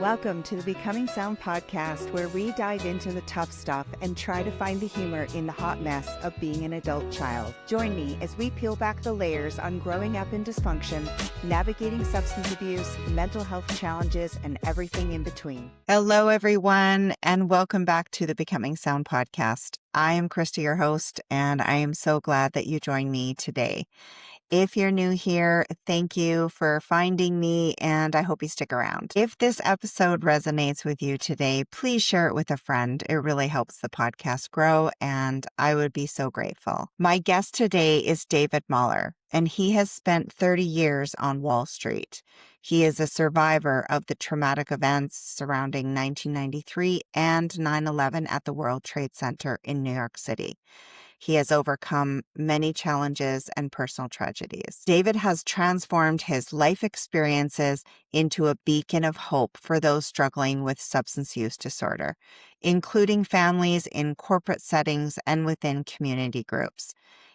Welcome to the Becoming Sound podcast, where we dive into the tough stuff and try to find the humor in the hot mess of being an adult child. Join me as we peel back the layers on growing up in dysfunction, navigating substance abuse, mental health challenges, and everything in between. Hello, everyone, and welcome back to the Becoming Sound podcast. I am Krista, your host, and I am so glad that you joined me today. If you're new here, thank you for finding me, and I hope you stick around. If this episode resonates with you today, please share it with a friend. It really helps the podcast grow, and I would be so grateful. My guest today is David Mahler, and he has spent 30 years on Wall Street. He is a survivor of the traumatic events surrounding 1993 and 9/11 at the World Trade Center in New York City. He has overcome many challenges and personal tragedies. David has transformed his life experiences into a beacon of hope for those struggling with substance use disorder, including families in corporate settings and within community groups.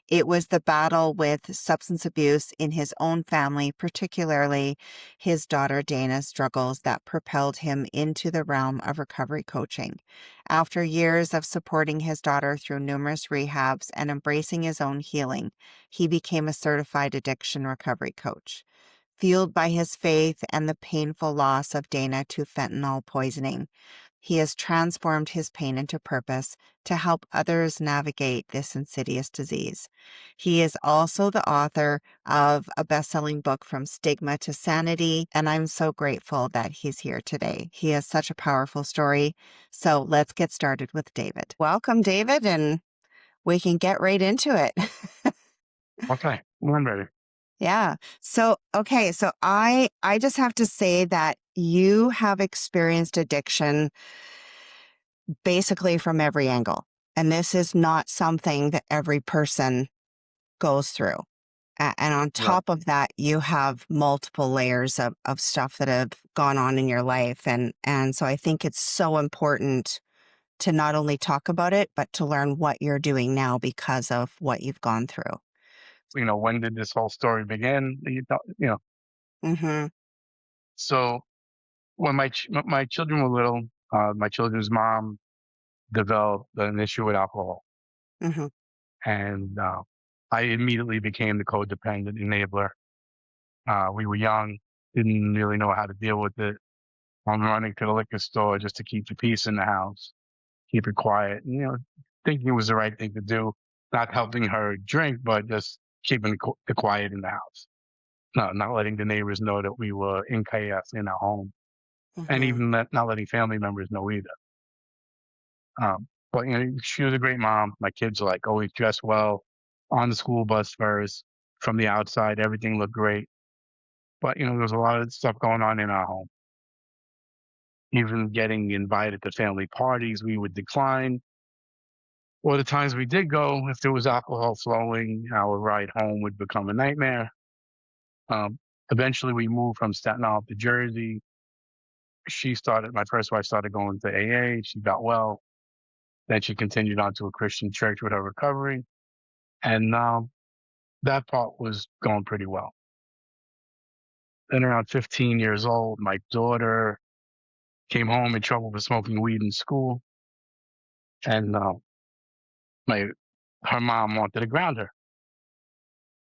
It was the battle with substance abuse in his own family, particularly his daughter Dana's struggles, that propelled him into the realm of recovery coaching. After years of supporting his daughter through numerous rehabs and embracing his own healing, he became a certified addiction recovery coach. Fueled by his faith and the painful loss of Dana to fentanyl poisoning, he has transformed his pain into purpose to help others navigate this insidious disease. He is also the author of a best-selling book, From Stigma to Sanity, and I'm so grateful that he's here today. He has such a powerful story. So let's get started with David. Welcome, David, and we can get right into it. Okay, I'm ready. Yeah. So I just have to say that you have experienced addiction basically from every angle. And this is not something that every person goes through. And on top of that, you have multiple layers of stuff that have gone on in your life. And so I think it's so important to not only talk about it, but to learn what you're doing now because of what you've gone through. When did this whole story begin? Mm-hmm. So when my children were little, my children's mom developed an issue with alcohol, Mm-hmm. and I immediately became the codependent enabler. We were young, didn't really know how to deal with it. I'm running to the liquor store just to keep the peace in the house, keep it quiet, and, thinking it was the right thing to do, not helping her drink, but just keeping the quiet in the house. No, not letting the neighbors know that we were in chaos in our home, and Mm-hmm. even not letting family members know either. But she was a great mom. My kids are like always dressed well, on the school bus first. From the outside, everything looked great. But there was a lot of stuff going on in our home. Even getting invited to family parties, we would decline. Or the times we did go, if there was alcohol flowing, our ride home would become a nightmare. Um, Eventually, we moved from Staten Island to Jersey. My first wife started going to AA. She got well. Then she continued on to a Christian church with her recovery. And that part was going pretty well. Then around 15 years old, my daughter came home in trouble for smoking weed in school. And her mom wanted to ground her.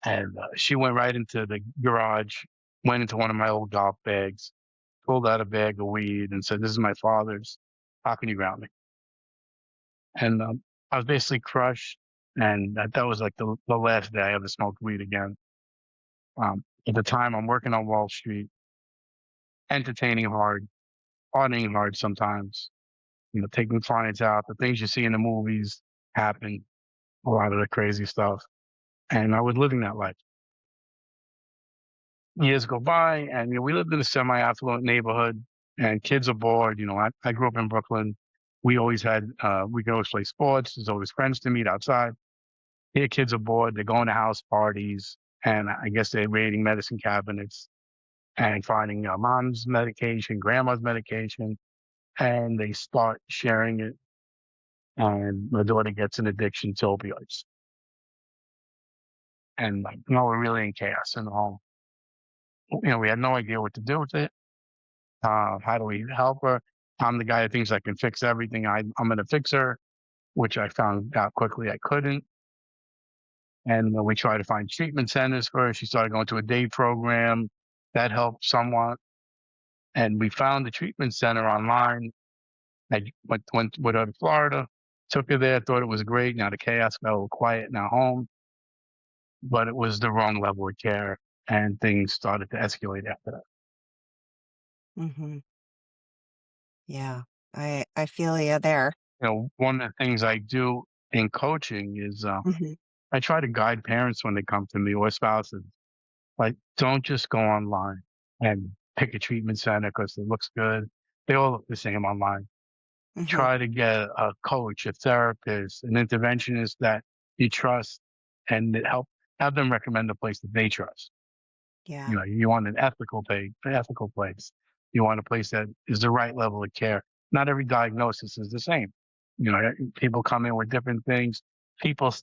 And she went right into the garage, went into one of my old golf bags, pulled out a bag of weed and said, "This is my father's. How can you ground me?" And I was basically crushed. And that was like the last day I ever smoked weed again. At the time, I'm working on Wall Street, entertaining hard, partying hard sometimes, taking clients out. The things you see in the movies happen, a lot of the crazy stuff. And I was living that life. Years go by, and we lived in a semi-affluent neighborhood, and kids are bored. I grew up in Brooklyn. We could always play sports. There's always friends to meet outside. Here, kids are bored. They're going to house parties, and I guess they're raiding medicine cabinets and finding mom's medication, grandma's medication, and they start sharing it. And my daughter gets an addiction to opioids, and we're really in chaos in the home. We had no idea what to do with it. How do we help her? I'm the guy that thinks I can fix everything. I'm going to fix her, which I found out quickly I couldn't. And we tried to find treatment centers for her. She started going to a day program that helped somewhat. And we found the treatment center online. I went with her to Florida, took her there, thought it was great. Now the chaos got a little quiet now home, but it was the wrong level of care, and things started to escalate after that. Mhm. Yeah. I feel you there. One of the things I do in coaching is Mhm. I try to guide parents when they come to me or spouses. Like, don't just go online and pick a treatment center because it looks good. They all look the same online. Mhm. Try to get a coach, a therapist, an interventionist that you trust, and that have them recommend a place that they trust. Yeah. You want an ethical place. You want a place that is the right level of care. Not every diagnosis is the same. People come in with different things. People,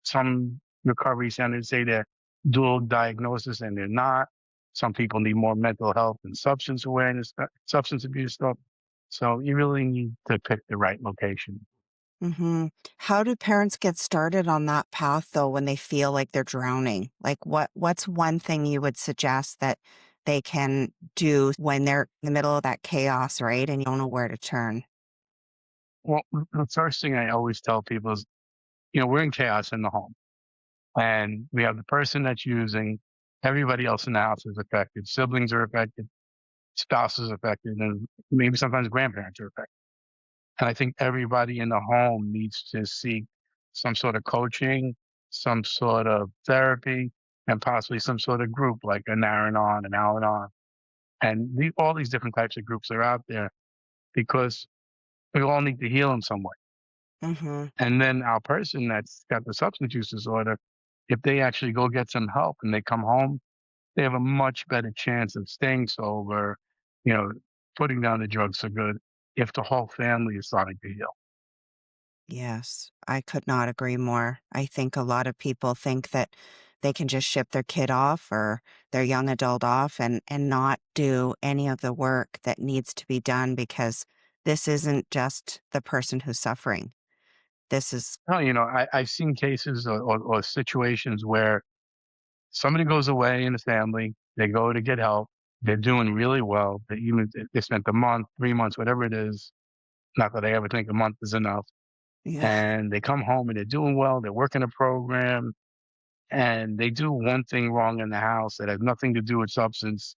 some recovery centers say they're dual diagnosis and they're not. Some people need more mental health and substance awareness, substance abuse stuff. So you really need to pick the right location. Mhm. How do parents get started on that path though when they feel like they're drowning? Like what's one thing you would suggest that they can do when they're in the middle of that chaos, right? And you don't know where to turn? Well, the first thing I always tell people is, we're in chaos in the home. And we have the person that's using, everybody else in the house is affected. Siblings are affected, spouses are affected, and maybe sometimes grandparents are affected. And I think everybody in the home needs to seek some sort of coaching, some sort of therapy, and possibly some sort of group like a Nar-Anon, an Al-Anon. And all these different types of groups are out there because we all need to heal in some way. Mhm. And then our person that's got the substance use disorder, if they actually go get some help and they come home, they have a much better chance of staying sober, you know, putting down the drugs for good if the whole family is starting to heal. Yes, I could not agree more. I think a lot of people think that they can just ship their kid off or their young adult off and not do any of the work that needs to be done because this isn't just the person who's suffering. This is No, I've seen cases or situations where somebody goes away in the family, they go to get help, they're doing really well. They spent a month, 3 months, whatever it is. Not that I ever think a month is enough. yeah. And they come home and they're doing well. They're working a program, and they do one thing wrong in the house that has nothing to do with substance.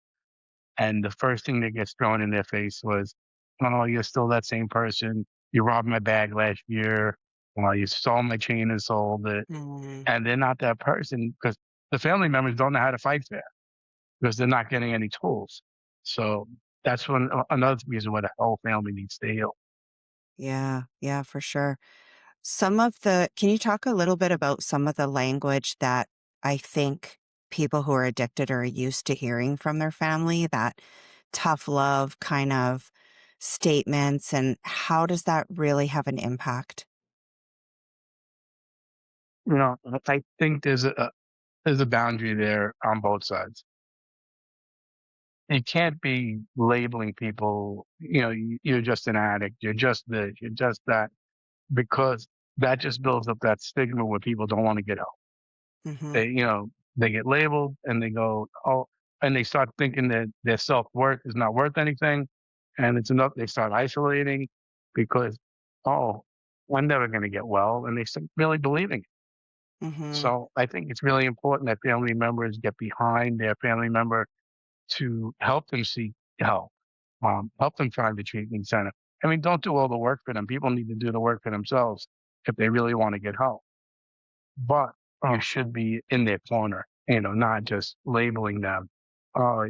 And the first thing that gets thrown in their face was, "Oh, you're still that same person. You robbed my bag last year. Well, you stole my chain and sold it." Mm, And they're not that person because the family members don't know how to fight fair because they're not getting any tools. So that's another reason why the whole family needs to heal. yeah, yeah, for sure. Can you talk a little bit about some of the language that I think people who are addicted are used to hearing from their family, that tough love kind of statements, and how does that really have an impact? I think there's a boundary there on both sides. You can't be labeling people, you're just an addict, you're just this, you're just that, because that just builds up that stigma where people don't want to get help. Mhm. They get labeled and they go, oh, and they start thinking that their self-worth is not worth anything. And it's enough, they start isolating because, oh, I'm never going to get well. And they start really believing it. Mhm. So I think it's really important that family members get behind their family member to help them seek help, help them find the treatment center. I mean, don't do all the work for them. People need to do the work for themselves if they really want to get help. But you should be in their corner, not just labeling them. Oh,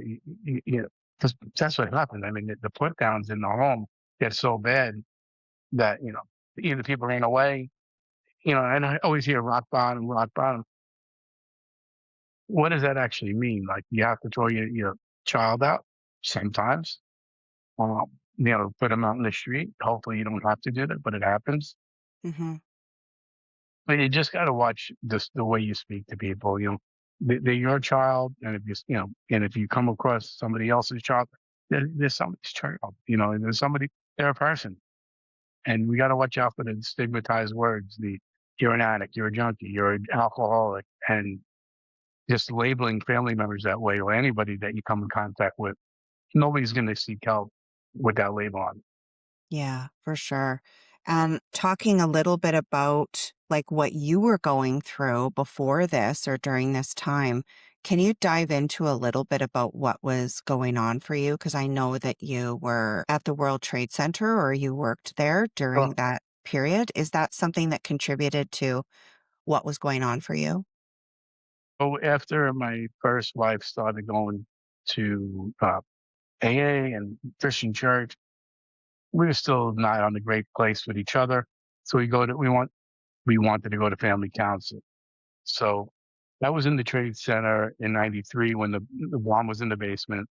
because that's what happened. I mean, the put downs in the home get so bad that, either people ran away, and I always hear rock bottom, rock bottom. What does that actually mean? Like, you have to throw your child out sometimes, put them out in the street. Hopefully you don't have to do that, but it happens. Mhm. But you just got to watch the way you speak to people. They're your child, and if and if you come across somebody else's child, there's somebody's child, and there's somebody, they're a person, and we got to watch out for the stigmatized words. You're an addict, you're a junkie, you're an alcoholic, and just labeling family members that way or anybody that you come in contact with. Nobody's going to seek help with that label on. Yeah, for sure. And talking a little bit about like what you were going through before this or during this time, can you dive into a little bit about what was going on for you? Because I know that you were at the World Trade Center or you worked there during So, that period. Is that something that contributed to what was going on for you? so after my first wife started going to AA and Christian church, we were still not on a great place with each other. So we wanted to go to family counseling. So that was in the Trade Center in '93 when the bomb was in the basement,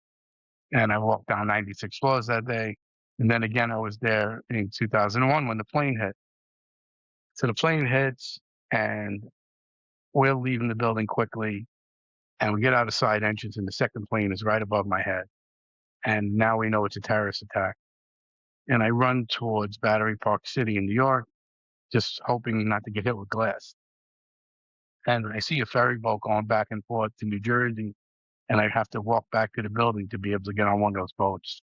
and I walked down 96 floors that day. And then again, I was there in 2001 when the plane hit. So the plane hits, and we're leaving the building quickly, and we get out a side entrance, and the second plane is right above my head. And now we know it's a terrorist attack. And I run towards Battery Park City in New York, just hoping not to get hit with glass. And I see a ferry boat going back and forth to New Jersey, and I have to walk back to the building to be able to get on one of those boats.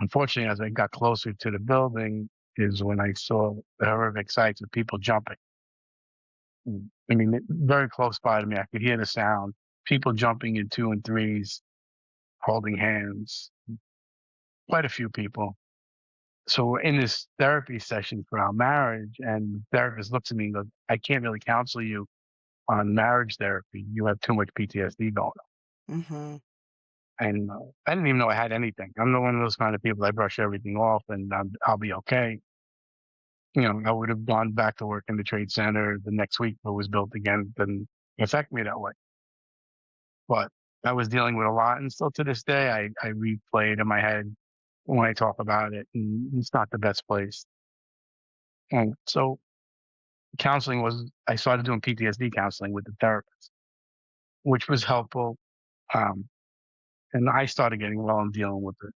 Unfortunately, as I got closer to the building, is when I saw the horrific sights of people jumping. I mean, very close by to me, I could hear the sound. People jumping in two and threes, holding hands. Quite a few people. So we're in this therapy session for our marriage, and the therapist looks at me and goes, "I can't really counsel you on marriage therapy. You have too much PTSD going on." Mm-hmm. And I didn't even know I had anything. I'm not one of those kind of people that brush everything off and I'll be okay. I would have gone back to work in the trade center the next week if it was built again. Didn't affect me that way. But I was dealing with a lot. And still to this day, I replay it in my head when I talk about it. And it's not the best place. And so I started doing PTSD counseling with the therapist, which was helpful. Um, and I started getting well and dealing with it.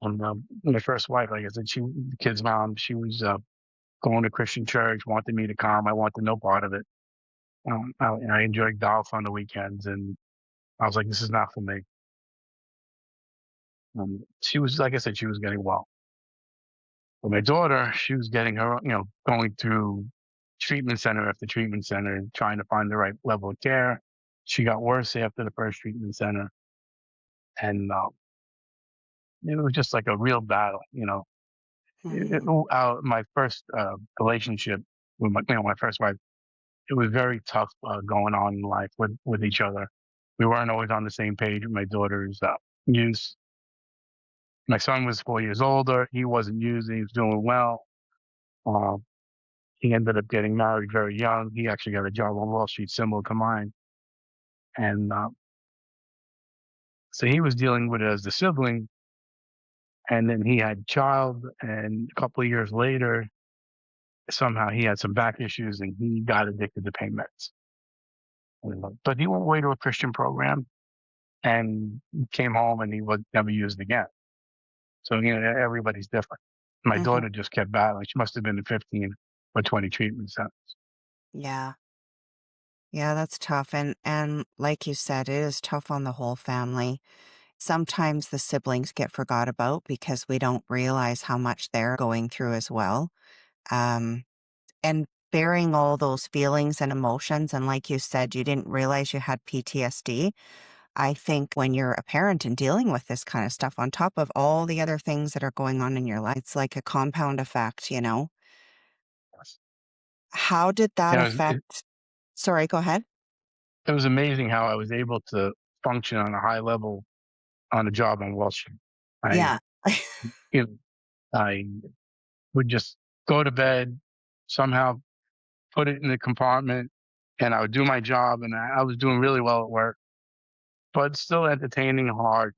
And my first wife, like I said, the kid's mom, she was going to Christian church, wanted me to come. I wanted no part of it. And I enjoyed golf on the weekends, and I was like, this is not for me. She was, like I said, she was getting well. But my daughter, she was getting her, going through treatment center after treatment center and trying to find the right level of care. She got worse after the first treatment center. And it was just like a real battle, Mm-hmm. my first relationship with my first wife, it was very tough going on in life with each other. We weren't always on the same page with my daughter's use. My son was 4 years older. He wasn't using. He was doing well. Uh, he ended up getting married very young. He actually got a job on Wall Street similar to mine. And so he was dealing with it as the sibling. And then he had a child. And a couple of years later, somehow he had some back issues and he got addicted to pain meds. But he went away to a Christian program and came home and he was never used again. So, everybody's different. My Mm-hmm. daughter just kept battling. She must have been in 15 or 20 treatment centers. Yeah. Yeah, that's tough. And like you said, it is tough on the whole family. Sometimes the siblings get forgot about because we don't realize how much they're going through as well. Um, and bearing all those feelings and emotions, and like you said, you didn't realize you had PTSD. I think when you're a parent and dealing with this kind of stuff on top of all the other things that are going on in your life, it's like a compound effect, you know? How did that Yeah, affect? Sorry, go ahead. it was amazing how I was able to function on a high level on a job on Wall Street. I, Yeah. you know, I would just go to bed, somehow put it in the compartment, and I would do my job, and I was doing really well at work, but still entertaining hard.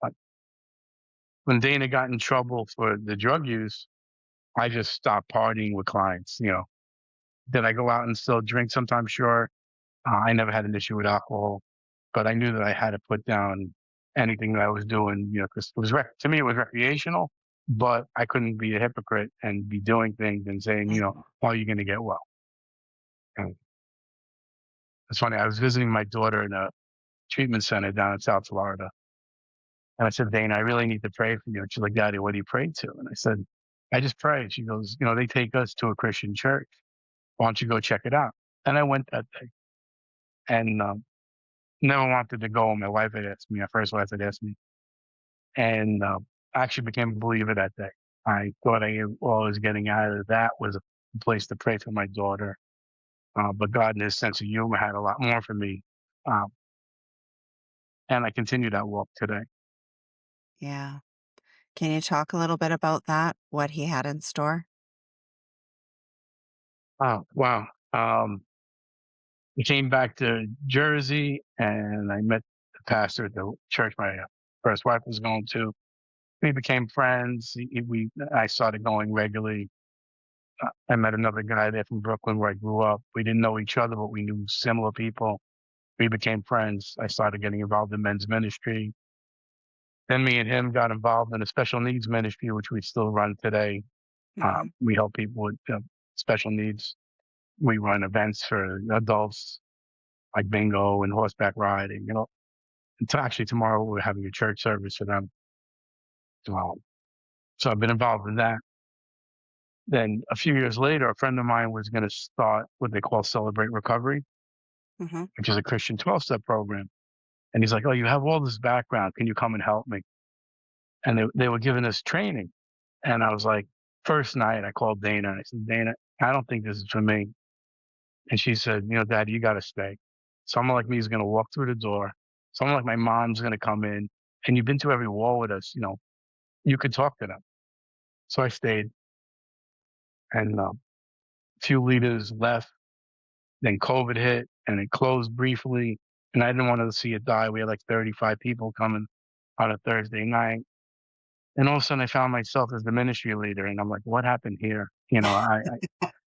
Like when Dana got in trouble for the drug use, I just stopped partying with clients. Did I go out and still drink sometimes? Sure. I never had an issue with alcohol, but I knew that I had to put down anything that I was doing, because it was to me it was recreational, but I couldn't be a hypocrite and be doing things and saying, Mhm. "Oh, you're gonna get well." And it's funny. I was visiting my daughter in a treatment center down in South Florida, and I said, "Dana, I really need to pray for you." And she's like, "Daddy, what do you pray to?" And I said, "I just pray." She goes, "They take us to a Christian church. Why don't you go check it out?" And I went that day, and never wanted to go. My wife had asked me. My first wife had asked me, and I actually became a believer that day. I thought all I was getting out of that was a place to pray for my daughter, but God, in His sense of humor, had a lot more for me, um, and I continue that walk today. Yeah. Can you talk a little bit about that? What he had in store? Oh, wow. I came back to Jersey, and I met the pastor at the church my first wife was going to. We became friends. I started going regularly. I met another guy there from Brooklyn where I grew up. We didn't know each other, but we knew similar people. We became friends. I started getting involved in men's ministry. Then me and him got involved in a special needs ministry, which we still run today. Mhm. We help people with special needs. We run events for adults like bingo and horseback riding. Actually, tomorrow we're having a church service for them. So I've been involved in that. Then a few years later, a friend of mine was going to start what they call Celebrate Recovery, Mhm. which is a Christian 12-step program. And he's like, "Oh, you have all this background. Can you come and help me?" And they were giving us training. And I was like, first night, I called Dana and I said, "Dana, I don't think this is for me." And she said, "Daddy, you got to stay. Someone like me is going to walk through the door. Someone like my mom's going to come in. And you've been to every war with us. You could talk to them." So I stayed. And a few leaders left. Then COVID hit and it closed briefly. And I didn't want to see it die. We had like 35 people coming on a Thursday night. And all of a sudden I found myself as the ministry leader. And I'm like, what happened here? I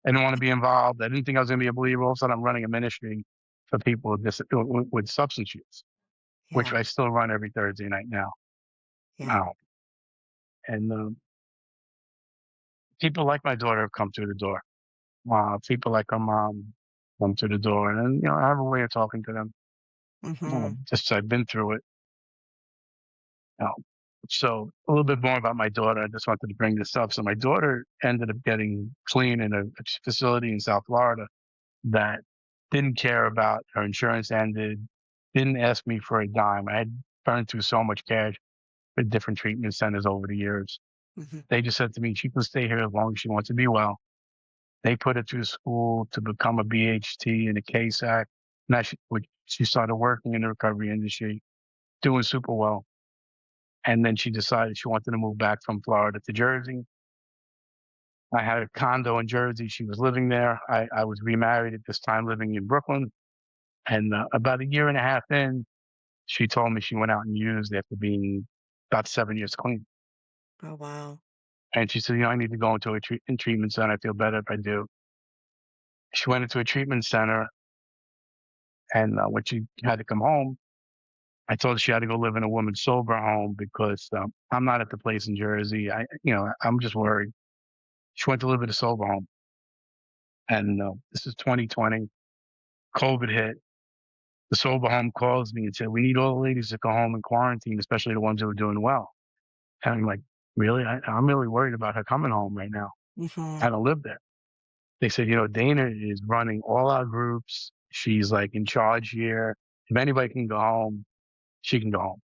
didn't want to be involved. I didn't think I was going to be a believer. All of a sudden I'm running a ministry for people with substance use, which Yeah. I still run every Thursday night now. Yeah. Wow. And people like my daughter have come through the door. People like her mom come through the door. And, I have a way of talking to them. Mhm. Just I've been through it. Um, so a little bit more about my daughter. I just wanted to bring this up. So my daughter ended up getting clean in a facility in South Florida that didn't care about her insurance ended, didn't ask me for a dime. I had burned through so much cash with different treatment centers over the years. Mhm. They just said to me, she can stay here as long as she wants to be well. They put her through school to become a BHT and a KSAC. Now she started working in the recovery industry, doing super well. And then she decided she wanted to move back from Florida to Jersey. I had a condo in Jersey. She was living there. I was remarried at this time, living in Brooklyn. And about a year and a half in, she told me she went out and used after being about 7 years clean. Oh, wow. And she said, I need to go into a treatment center. I feel better if I do. She went into a treatment center. And when she had to come home, I told her she had to go live in a woman's sober home because I'm not at the place in Jersey. I'm just worried. She went to live in a sober home. And this is 2020. COVID hit. The sober home calls me and said, "We need all the ladies to go home and quarantine, especially the ones who are doing well." And I'm like, "Really? I'm really worried about her coming home right now. Mhm. I don't live there." They said, "Dana is running all our groups. She's like in charge here. If anybody can go home, she can go home."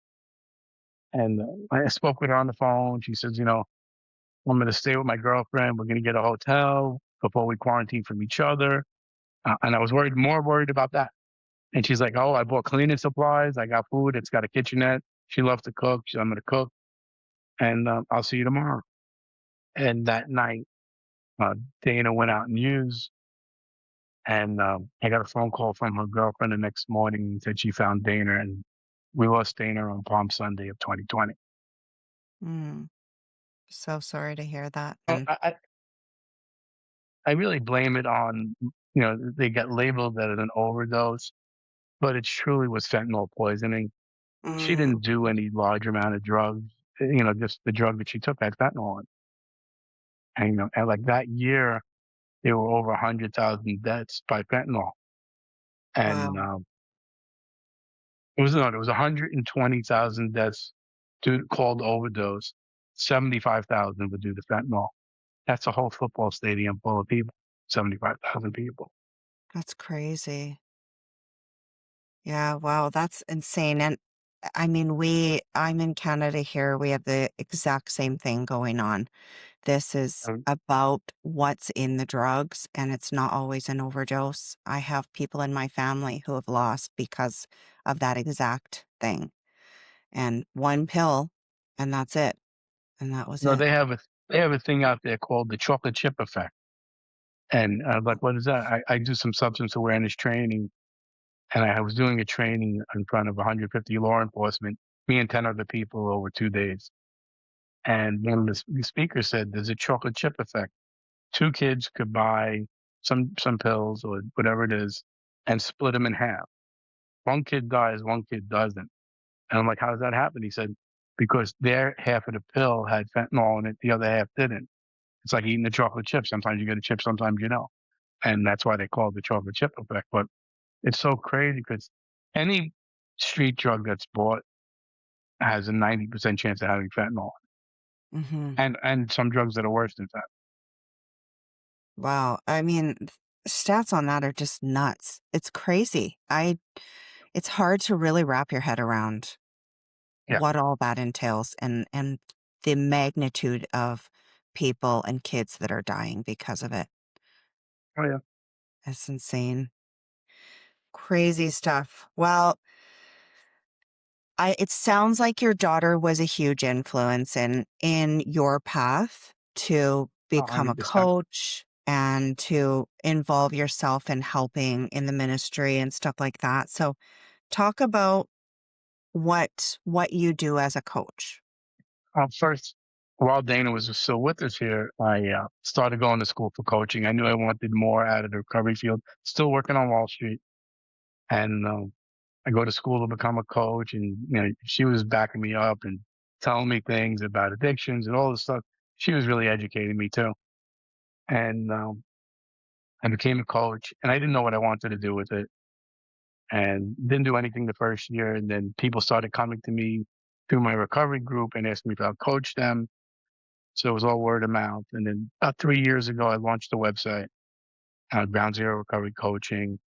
And I spoke with her on the phone. She says, "I'm going to stay with my girlfriend. We're going to get a hotel before we quarantine from each other." And I was more worried about that. And she's like, "Oh, I bought cleaning supplies. I got food. It's got a kitchenette. She loves to cook. I'm going to cook. And I'll see you tomorrow." And that night, uh, Dana went out and used. And I got a phone call from her girlfriend the next morning and said she found Dana. And we lost Dana on Palm Sunday of 2020. Mm. So sorry to hear that. Oh, And I really blame it on, they got labeled as an overdose, but it truly was fentanyl poisoning. She Mm, didn't do any large amount of drugs. Just the drug that she took had fentanyl in it. And, and like that year, there were over 100,000 deaths by fentanyl. And wow. it was no, there was 120,000 deaths called overdose. 75,000 were due to fentanyl. That's a whole football stadium full of people. 75,000 people. That's crazy. Yeah, wow, that's insane. And I mean, I'm in Canada here. We have the exact same thing going on. This is Um, about what's in the drugs, and it's not always an overdose. I have people in my family who have lost because of that exact thing. And one pill, and that's it. And that was No, it. they have a thing out there called the chocolate chip effect. And like, what is that? I do some substance awareness training, and I was doing a training in front of 150 law enforcement, me and 10 other people over 2 days. And one of the speakers said, "There's a chocolate chip effect. Two kids could buy some pills or whatever it is, and split them in half. One kid dies, one kid doesn't." And I'm like, "How does that happen?" He said, "Because their half of the pill had fentanyl in it, the other half didn't. It's like eating the chocolate chip. Sometimes you get a chip, sometimes you don't." And that's why they call it the chocolate chip effect. But it's so crazy because any street drug that's bought has a 90% chance of having fentanyl, Hmm. and some drugs that are worse than fentanyl. Wow. I mean, stats on that are just nuts. It's crazy. It's hard to really wrap your head around Yeah. what all that entails and the magnitude of people and kids that are dying because of it. Oh yeah. It's insane. Crazy stuff. Well, it sounds like your daughter was a huge influence in your path to become a 100%. coach and to involve yourself in helping in the ministry and stuff like that. So talk about what you do as a coach. First, while Dana was still with us here, I started going to school for coaching. I knew I wanted more out of the recovery field. Still working on Wall Street, and I go to school to become a coach. And she was backing me up and telling me things about addictions and all this stuff. She was really educating me too. And I became a coach, and I didn't know what I wanted to do with it, and didn't do anything the first year. And then people started coming to me through my recovery group and asking me if I'll coach them. So it was all word of mouth. And then about 3 years ago, I launched a website, Ground Zero Recovery Coaching.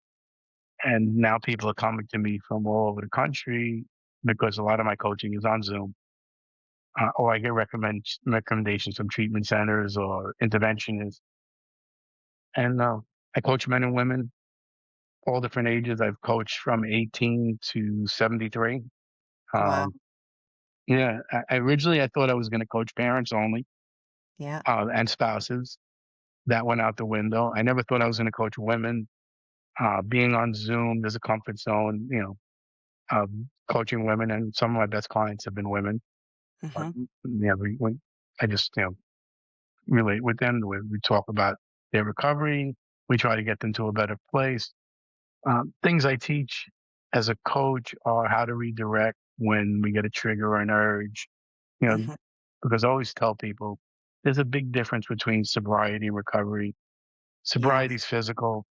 And now people are coming to me from all over the country because a lot of my coaching is on Zoom. Or I get recommendations from treatment centers or interventionists. And I coach men and women, all different ages. I've coached from 18 to 73. Wow. Um, yeah, originally I thought I was going to coach parents only Yeah. and spouses. That went out the window. I never thought I was going to coach women. Being on Zoom, there's a comfort zone, coaching women, and some of my best clients have been women. But Hmm. yeah, I just relate with them. We talk about their recovery. We try to get them to a better place. Things I teach as a coach are how to redirect when we get a trigger or an urge. You know, Hmm. because I always tell people there's a big difference between sobriety and recovery. Sobriety is Yes. physical.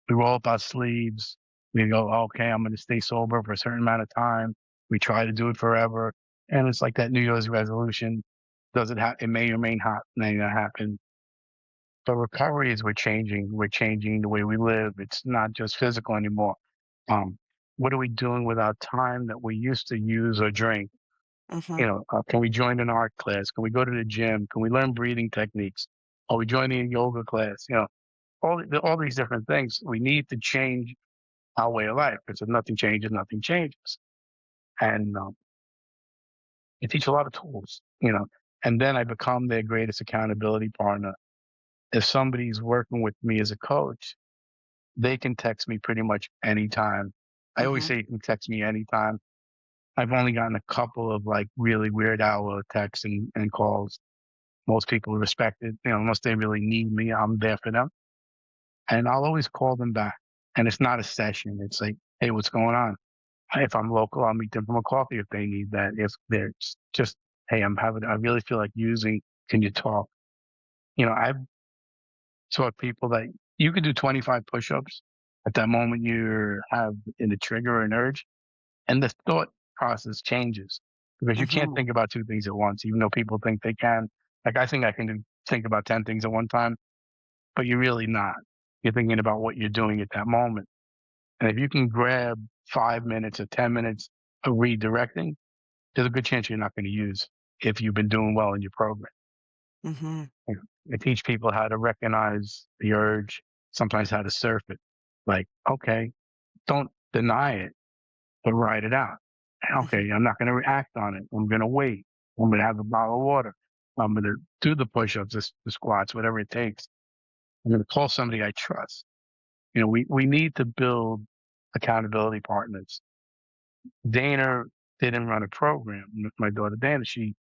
We roll up our sleeves. We go, okay, I'm going to stay sober for a certain amount of time. We try to do it forever. And it's like that New Year's resolution. Does it happen? It may or may not happen. But recovery is we're changing. We're changing the way we live. It's not just physical anymore. Um, what are we doing with our time that we used to use or drink? Hmm. Can we join an art class? Can we go to the gym? Can we learn breathing techniques? Are we joining a yoga class? All these different things. We need to change our way of life because if nothing changes, nothing changes. And I teach a lot of tools, and then I become their greatest accountability partner. If somebody's working with me as a coach, they can text me pretty much anytime. I always Hmm. say you can text me anytime. I've only gotten a couple of like really weird hour texts and calls. Most people respect it, unless they really need me, I'm there for them. And I'll always call them back. And it's not a session. It's like, hey, what's going on? If I'm local, I'll meet them for a coffee if they need that. If they're just, hey, I really feel like using, can you talk? I've taught people that you could do 25 push-ups at that moment you have in a trigger or an urge, and the thought process changes because you can't Hmm. think about two things at once, even though people think they can. Like I think I can think about 10 things at one time, but you're really not. You're thinking about what you're doing at that moment. And if you can grab 5 minutes or 10 minutes of redirecting, there's a good chance you're not going to use if you've been doing well in your program. Hmm. You know, I teach people how to recognize the urge, sometimes how to surf it. Like, okay, don't deny it, but write it out. Hmm. Okay, I'm not going to react on it. I'm going to wait. I'm going to have a bottle of water. I'm going to do the push-ups, the squats, whatever it takes. I'm going to call somebody I trust. We need to build accountability partners. Dana didn't run a program. My daughter Dana, she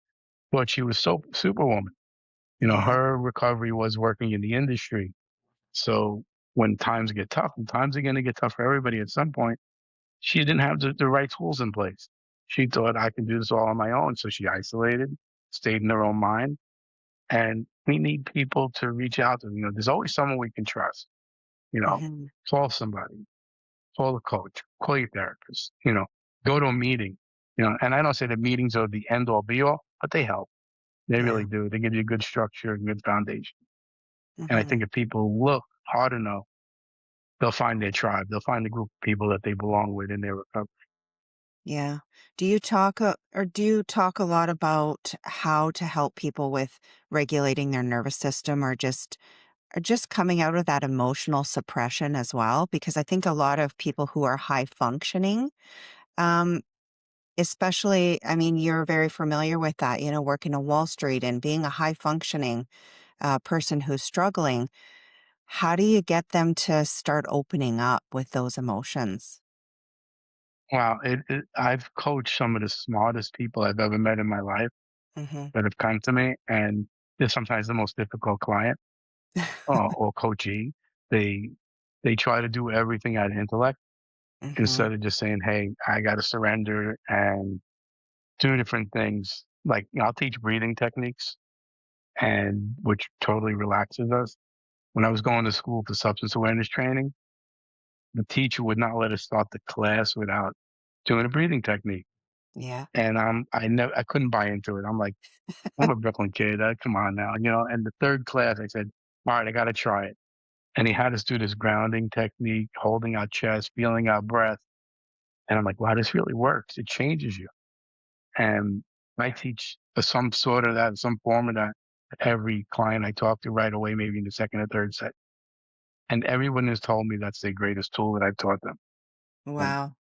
thought she was so superwoman. Yeah. Her recovery was working in the industry. So when times get tough, and times are going to get tough for everybody at some point, she didn't have the right tools in place. She thought I can do this all on my own. So she isolated, stayed in her own mind. And we need people to reach out to. There's always someone we can trust. You know, Hmm. call somebody, call a coach, call your therapist, go to a meeting. And I don't say that meetings are the end all be all, but they help. They Yeah. really do. They give you a good structure, a good foundation. And I Hmm. think if people look hard enough, they'll find their tribe. They'll find the group of people that they belong with in their recovery. Yeah. Do you talk a lot about how to help people with regulating their nervous system or just coming out of that emotional suppression as well? Because I think a lot of people who are high functioning, um, especially, I mean, you're very familiar with that, working on Wall Street and being a high functioning person who's struggling. How do you get them to start opening up with those emotions? Wow, I've coached some of the smartest people I've ever met in my life Hmm. that have come to me, and they're sometimes the most difficult client or coachee. They they try to do everything out of intellect Hmm. instead of just saying, "Hey, I got to surrender and do different things." Like I'll teach breathing techniques, and which totally relaxes us. When I was going to school for substance awareness training, the teacher would not let us start the class without doing a breathing technique. Yeah. And I couldn't buy into it. I'm like, I'm a Brooklyn kid. Come on now, And the third class, I said, all right, I got to try it. And he had us do this grounding technique, holding our chest, feeling our breath. And I'm like, wow, this really works. It changes you. And I teach some sort of that, some form of that, every client I talk to right away, maybe in the second or third set. And everyone has told me that's their greatest tool that I've taught them. And Wow.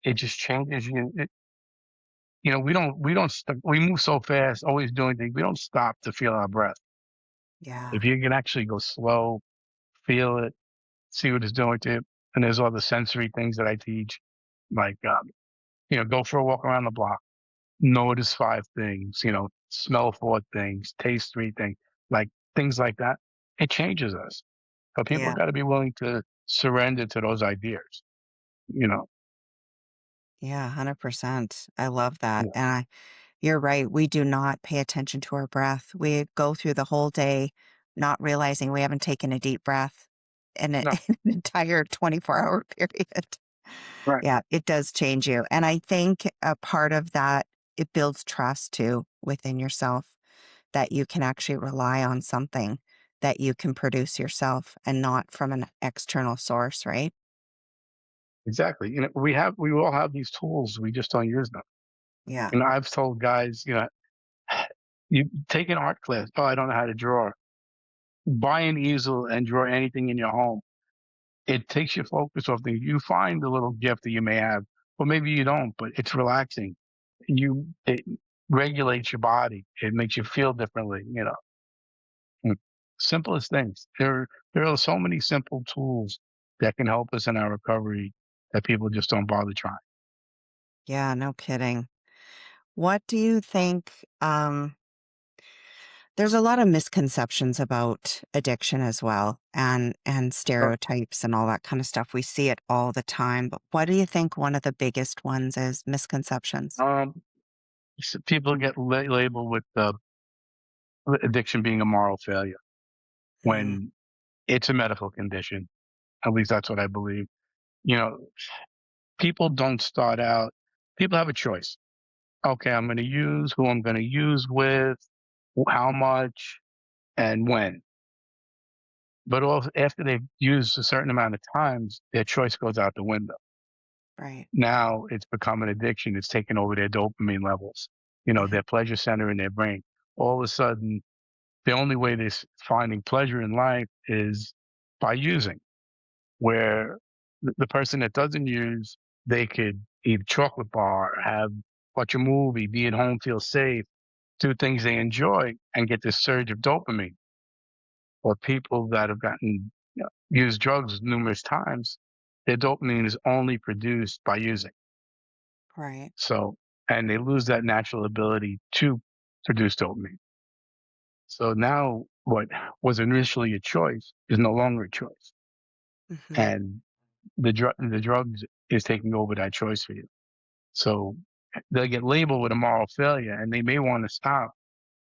it just changes you. We move so fast, always doing things. We don't stop to feel our breath. Yeah. If you can actually go slow, feel it, see what it's doing to you. And there's all the sensory things that I teach, like, go for a walk around the block, notice 5 things, smell 4 things, taste 3 things, like things like that. It changes us. But people Yeah. got to be willing to surrender to those ideas, you know. Yeah. 100%. I love that. Yeah. You're right. We do not pay attention to our breath. We go through the whole day not realizing we haven't taken a deep breath in No, an entire 24-hour period. right. Yeah, it does change you. And I think a part of that, it builds trust too within yourself that you can actually rely on something that you can produce yourself and not from an external source, right? Exactly. We all have these tools. We just don't use them. Yeah. I've told guys, you take an art class. Oh, I don't know how to draw. Buy an easel and draw anything in your home. It takes your focus off things. You find the little gift that you may have, or maybe you don't, but it's relaxing. It regulates your body. It makes you feel differently. Mm. Simplest things. There are so many simple tools that can help us in our recovery that people just don't bother trying. Yeah, no kidding. What do you think? There's a lot of misconceptions about addiction as well, and stereotypes and all that kind of stuff. We see it all the time. But what do you think one of the biggest ones is? Misconceptions. People get labeled with addiction being a moral failure Mm, when it's a medical condition. At least that's what I believe. You know, people don't start out. People have a choice. Okay, I'm going to use who I'm going to use with, how much, and when. But also after they've used a certain amount of times, their choice goes out the window. right. Now it's become an addiction. It's taken over their dopamine levels, Hmm. their pleasure center in their brain. All of a sudden, the only way they're finding pleasure in life is by using, where the person that doesn't use, they could eat a chocolate bar, watch a movie, be at home, feel safe, do things they enjoy, and get this surge of dopamine. Or people that have used drugs numerous times, their dopamine is only produced by using. Right. So, and they lose that natural ability to produce dopamine. So now what was initially a choice is no longer a choice. Hmm. And the drugs is taking over that choice for you. So they'll get labeled with a moral failure and they may want to stop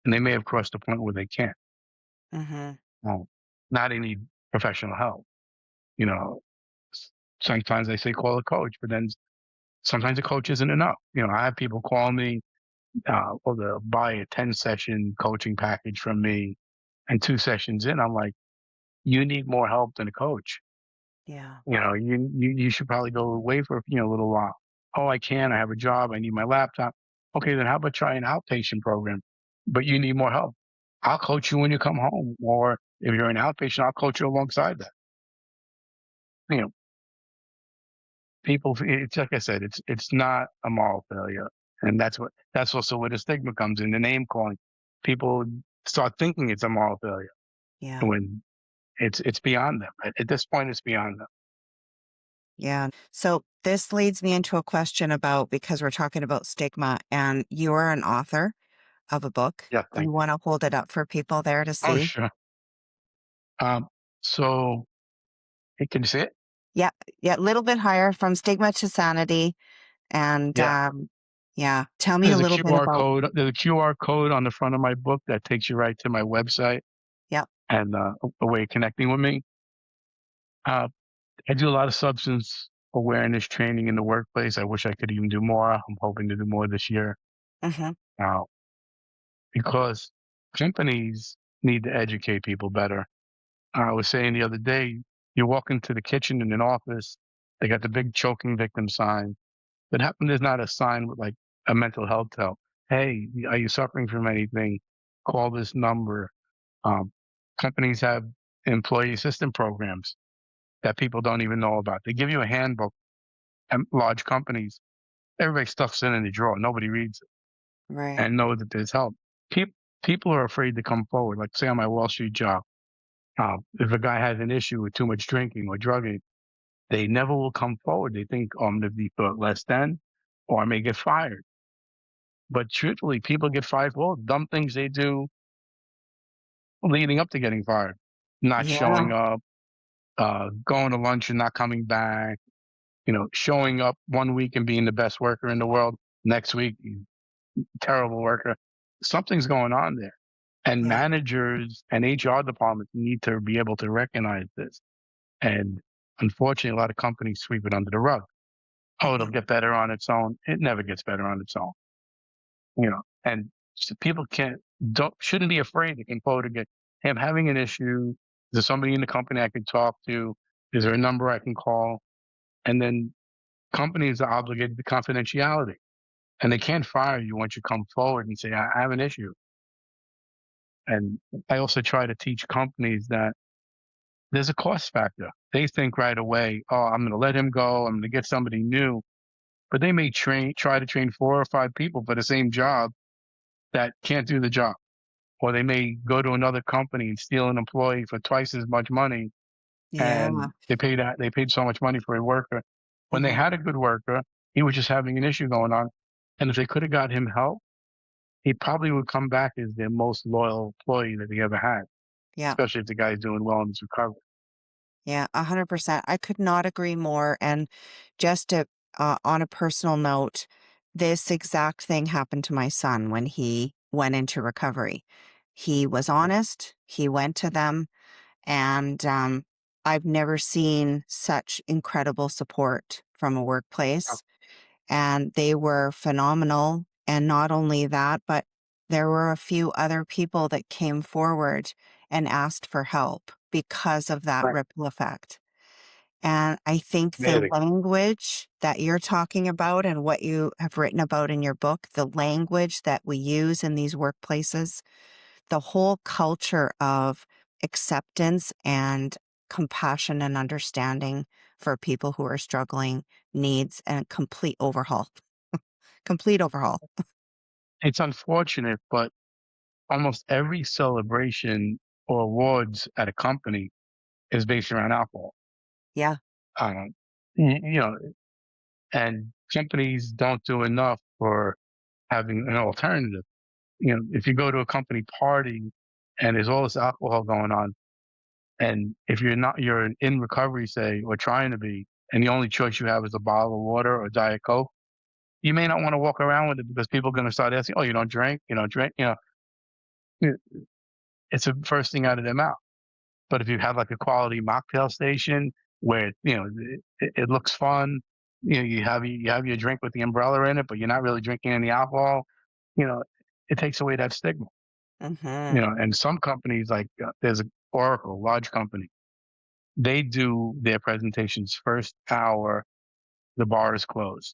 and they may have crossed the point where they can't. Hmm. Well, now they need professional help. You know, sometimes they say call a coach, but then sometimes a coach isn't enough. I have people call me, or they'll buy a 10-session coaching package from me, and 2 sessions in, I'm like, you need more help than a coach. Yeah. You should probably go away for a little while. Oh, I can't. I have a job. I need my laptop. Okay, then how about try an outpatient program? But you need more help. I'll coach you when you come home, or if you're an outpatient, I'll coach you alongside that. You know, it's like I said, it's not a moral failure, and that's also where the stigma comes in. The name calling, people start thinking it's a moral failure Yeah. when it's beyond them. At this point, it's beyond them. Yeah. So this leads me into a question about, because we're talking about stigma, and you are an author of a book. Yeah, Do you thank you. want to hold it up for people there to Oh, see? sure. So hey, can you see it? Yeah. Yeah. A little bit higher, From Stigma to Sanity. And Yeah. yeah, tell me a little bit about. There's a QR code on the front of my book that takes you right to my website Yep. and a way of connecting with me. Uh, I do a lot of substance awareness training in the workplace. I wish I could even do more. I'm hoping to do more this year. Hmm. Uh, because companies need to educate people better. I was saying the other day, you walk into the kitchen in an office, they got the big choking victim sign. But how come there's not a sign with like a mental health help? Hey, are you suffering from anything? Call this number. Um, Companies have employee assistance programs that people don't even know about. They give you a handbook. And large companies, everybody stuffs it in the drawer. Nobody reads it Right. and knows that there's help. People people are afraid to come forward. Like say on my Wall Street job, if a guy has an issue with too much drinking or drugging, they never will come forward. They think, oh, I'm going to be put less than, or I may get fired. But truthfully, people get fired for all the dumb things they do leading up to getting fired. Not Yeah. showing up, going to lunch and not coming back, showing up one week and being the best worker in the world. Next week, you terrible worker. Something's going on there. And Yeah. managers and HR departments need to be able to recognize this. And unfortunately, a lot of companies sweep it under the rug. Oh, it'll Hmm. get better on its own. It never gets better on its own. And so people shouldn't be afraid to come forward and get, hey, I'm having an issue. Is there somebody in the company I can talk to? Is there a number I can call? And then companies are obligated to confidentiality, and they can't fire you once you come forward and say, I have an issue. And I also try to teach companies that there's a cost factor. They think right away, oh, I'm going to let him go. I'm going to get somebody new. But they may try to train 4 or 5 people for the same job that can't do the job. Or they may go to another company and steal an employee for twice as much money, Yeah. and they paid so much money for a worker. When they Hmm. had a good worker, he was just having an issue going on, and if they could have got him help, he probably would come back as their most loyal employee that he ever had, Yeah. especially if the guy's doing well in his recovery. Yeah, 100%. I could not agree more. And just on a personal note, this exact thing happened to my son when he went into recovery. He was honest, he went to them, and I've never seen such incredible support from a workplace. And they were phenomenal. And not only that, but there were a few other people that came forward and asked for help because of that Right. ripple effect. And I think the Amazing. language that you're talking about and what you have written about in your book, the language that we use in these workplaces, the whole culture of acceptance and compassion and understanding for people who are struggling needs a complete overhaul. Complete overhaul. It's unfortunate, but almost every celebration or awards at a company is based around alcohol. Yeah. Um, you know, and companies don't do enough for having an alternative. If you go to a company party and there's all this alcohol going on, and if you're in recovery, say, or trying to be, and the only choice you have is a bottle of water or Diet Coke, you may not want to walk around with it because people are going to start asking, "Oh, you don't drink? You don't drink?" It- it's the first thing out of their mouth. But if you have like a quality mocktail station where it looks fun, you have your drink with the umbrella in it, but you're not really drinking any alcohol. You know, it takes away that stigma. Mm-hmm. And some companies like there's a Oracle, large company. They do their presentations first hour. The bar is closed.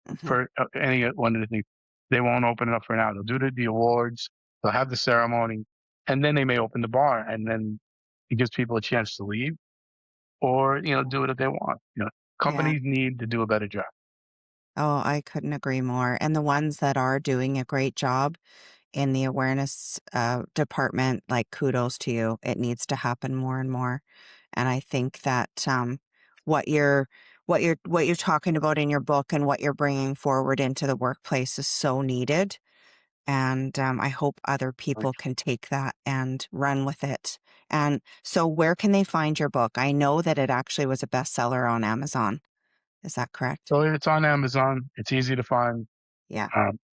Mm-hmm. For any one of the things, they won't open it up for an hour. They'll do the awards. They'll have the ceremony, and then they may open the bar, and then it gives people a chance to leave or do it if they want. Yeah. Companies need to do a better job. Oh, I couldn't agree more. And the ones that are doing a great job in the awareness department, like kudos to you. It needs to happen more and more. And I think that what you're what you're talking about in your book and what you're bringing forward into the workplace is so needed. And I hope other Right. people can take that and run with it. And so, where can they find your book? I know that it actually was a bestseller on Amazon. Is that correct? So it's on Amazon. It's easy to find. Yeah.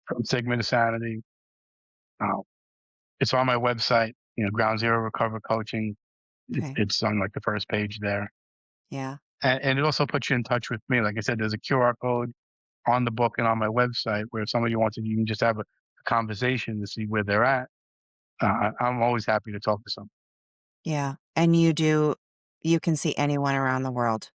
From Sigma to Sanity. Uh, it's on my website. Ground Zero Recover Coaching. Okay. It's on like the first page there, Yeah. and it also puts you in touch with me. Like I said, there's a QR code on the book and on my website where if somebody wants to even just have a conversation to see where they're at. I'm always happy to talk to someone. Yeah. And you can see anyone around the world.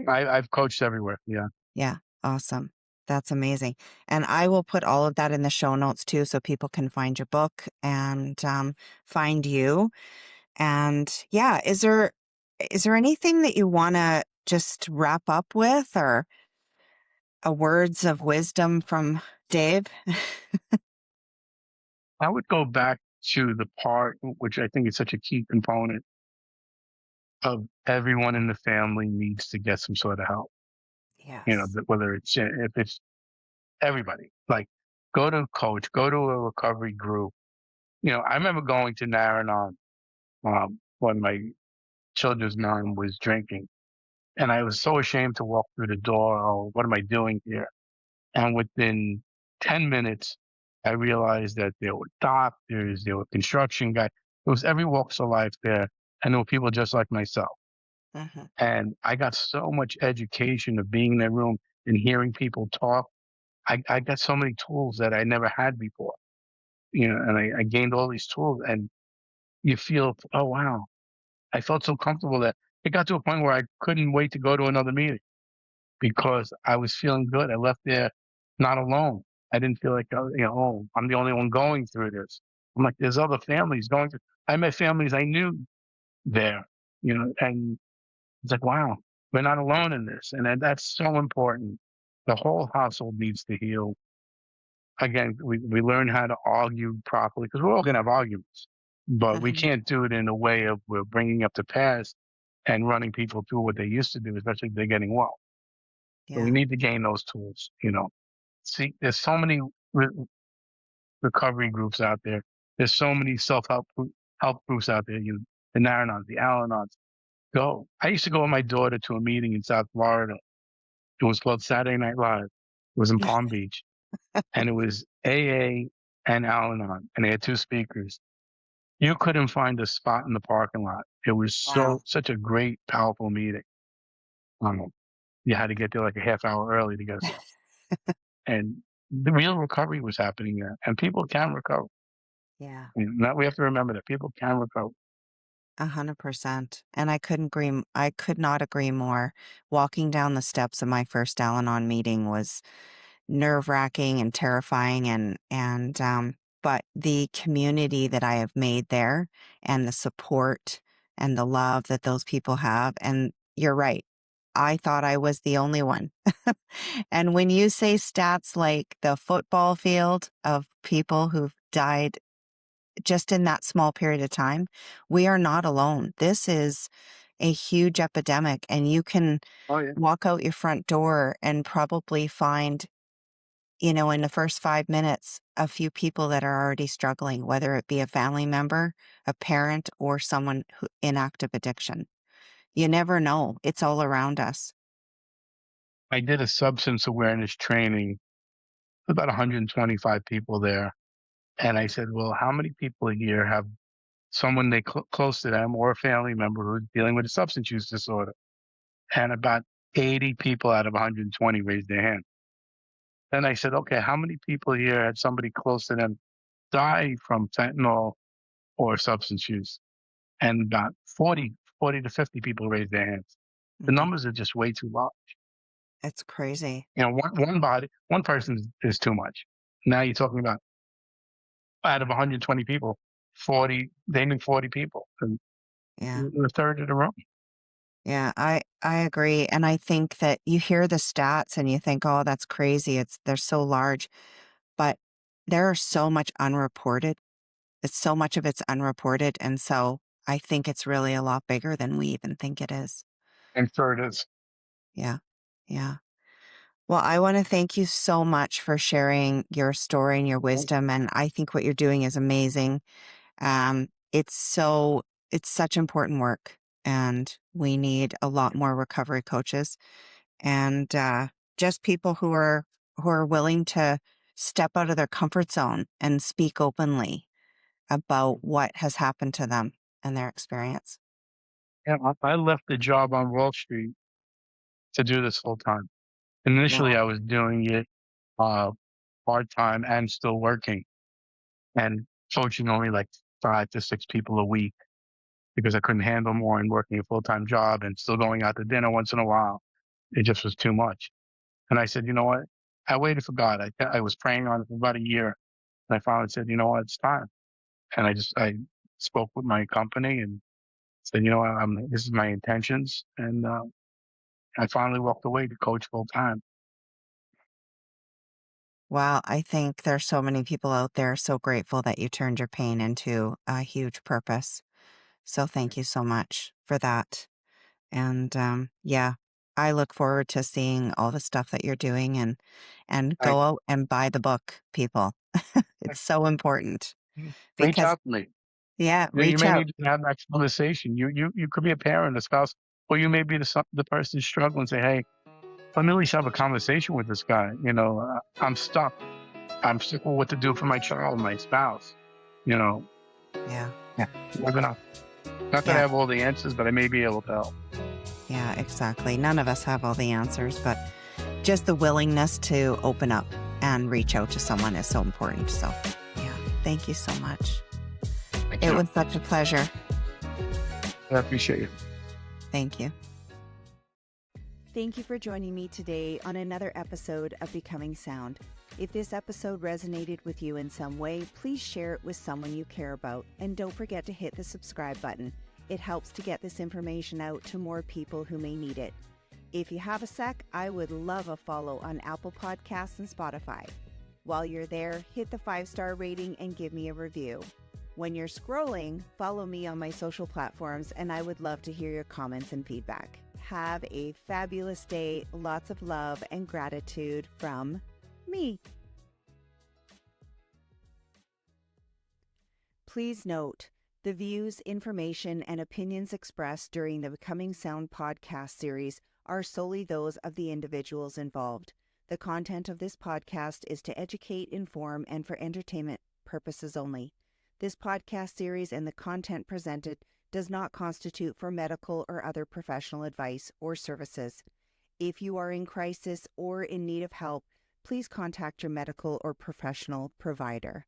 I've coached everywhere. Yeah. Yeah. Awesome. That's amazing. And I will put all of that in the show notes too, so people can find your book and find you. And yeah, is there anything that you want to just wrap up with or a words of wisdom from Dave? I would go back to the part which I think is such a key component of everyone in the family needs to get some sort of help. Yes. Whether if it's everybody, like go to a coach, go to a recovery group. I remember going to Nar-Anon when my children's mom was drinking, and I was so ashamed to walk through the door. Oh, what am I doing here? And within 10 minutes, I realized that there were doctors, there were construction guys, there was every walks of life there, and there were people just like myself. Hmm. And I got so much education of being in that room and hearing people talk. I got so many tools that I never had before, and I gained all these tools. And you feel, oh, wow, I felt so comfortable that it got to a point where I couldn't wait to go to another meeting because I was feeling good. I left there not alone. I didn't feel like, oh, I'm the only one going through this. I'm like, there's other families going through. I met families I knew there, and it's like, wow, we're not alone in this. And that's so important. The whole household needs to heal. Again, we learn how to argue properly because we're all going to have arguments, but we Hmm. can't do it in a way of we're bringing up the past and running people through what they used to do, especially if they're getting well. So we Yeah. need to gain those tools. See, there's so many recovery groups out there. There's so many help groups out there. The Nar-Anons, the Al-Anons. Go. I used to go with my daughter to a meeting in South Florida. It was called Saturday Night Live. It was in Palm Beach, and it was AA and Al-Anon, and they had two speakers. You couldn't find a spot in the parking lot. It was Wow. such a great, powerful meeting. Um, you had to get there like a half hour early to get a spot. And the real recovery was happening there, and people can recover. Yeah. We have to remember that people can recover. 100%. And I could not agree more. Walking down the steps of my first Al-Anon meeting was nerve-wracking and terrifying, but the community that I have made there and the support and the love that those people have, and you're right. I thought I was the only one. And when you say stats like the football field of people who've died just in that small period of time, we are not alone. This is a huge epidemic, and you can Oh yeah. walk out your front door and probably find, in the first 5 minutes, a few people that are already struggling, whether it be a family member, a parent, or someone in active addiction. You never know. It's all around us. I did a substance awareness training, about 125 people there. And I said, well, how many people here have someone close to them or a family member who's dealing with a substance use disorder? And about 80 people out of 120 raised their hand. Then I said, okay, how many people here had somebody close to them die from fentanyl or substance use? And about 40 to 50 people raised their hands. The Mhm. numbers are just way too large. It's crazy. One person is too much. Now you're talking about out of 120 people, 40, they knew 40 people, and Yeah. a third of the room. Yeah, I agree. And I think that you hear the stats and you think, oh, that's crazy. They're so large, but there are so much unreported. It's so much of it's unreported. And so I think it's really a lot bigger than we even think it is. And third is, Yeah. Yeah. Well, I want to thank you so much for sharing your story and your wisdom. And I think what you're doing is amazing. It's such important work, and we need a lot more recovery coaches and just people who are willing to step out of their comfort zone and speak openly about what has happened to them and their experience. yeah, I left the job on Wall Street to do this full time. Initially, Wow. I was doing it uh, part time and still working and coaching only like 5 to 6 people a week because I couldn't handle more and working a full time job and still going out to dinner once in a while. It just was too much. And I said, you know what? I waited for God. I was praying on it for about a year. And I finally said, you know what? It's time. And I spoke with my company and said, you know what? This is my intentions. And I finally walked away to coach full time. Wow, I think there's so many people out there so grateful that you turned your pain into a huge purpose. So thank you so much for that. And yeah, I look forward to seeing all the stuff that you're doing, and I, go out and buy the book, people. It's so important reach because out to me. yeah, You reach may out. need to have that conversation. You could be a parent, a spouse, or you may be the person struggling. Say, hey, let me at least have a conversation with this guy. I'm stuck. I'm stuck with what to do for my child, my spouse. You know, Yeah. yeah, you never know. Not that I Yeah. have all the answers, but I may be able to help. Yeah, exactly. None of us have all the answers, but just the willingness to open up and reach out to someone is so important. So, yeah, thank you so much. Thank It you. was such a pleasure. I appreciate you. Thank you. Thank you for joining me today on another episode of Becoming Sound. If this episode resonated with you in some way, please share it with someone you care about, and don't forget to hit the subscribe button. It helps to get this information out to more people who may need it. If you have a sec, I would love a follow on Apple Podcasts and Spotify. While you're there, hit the 5-star rating and give me a review. When you're scrolling, follow me on my social platforms, and I would love to hear your comments and feedback. Have a fabulous day, lots of love and gratitude from me. Please note, the views, information, and opinions expressed during the Becoming Sound podcast series are solely those of the individuals involved. The content of this podcast is to educate, inform, and for entertainment purposes only. This podcast series and the content presented does not constitute for medical or other professional advice or services. If you are in crisis or in need of help, please contact your medical or professional provider.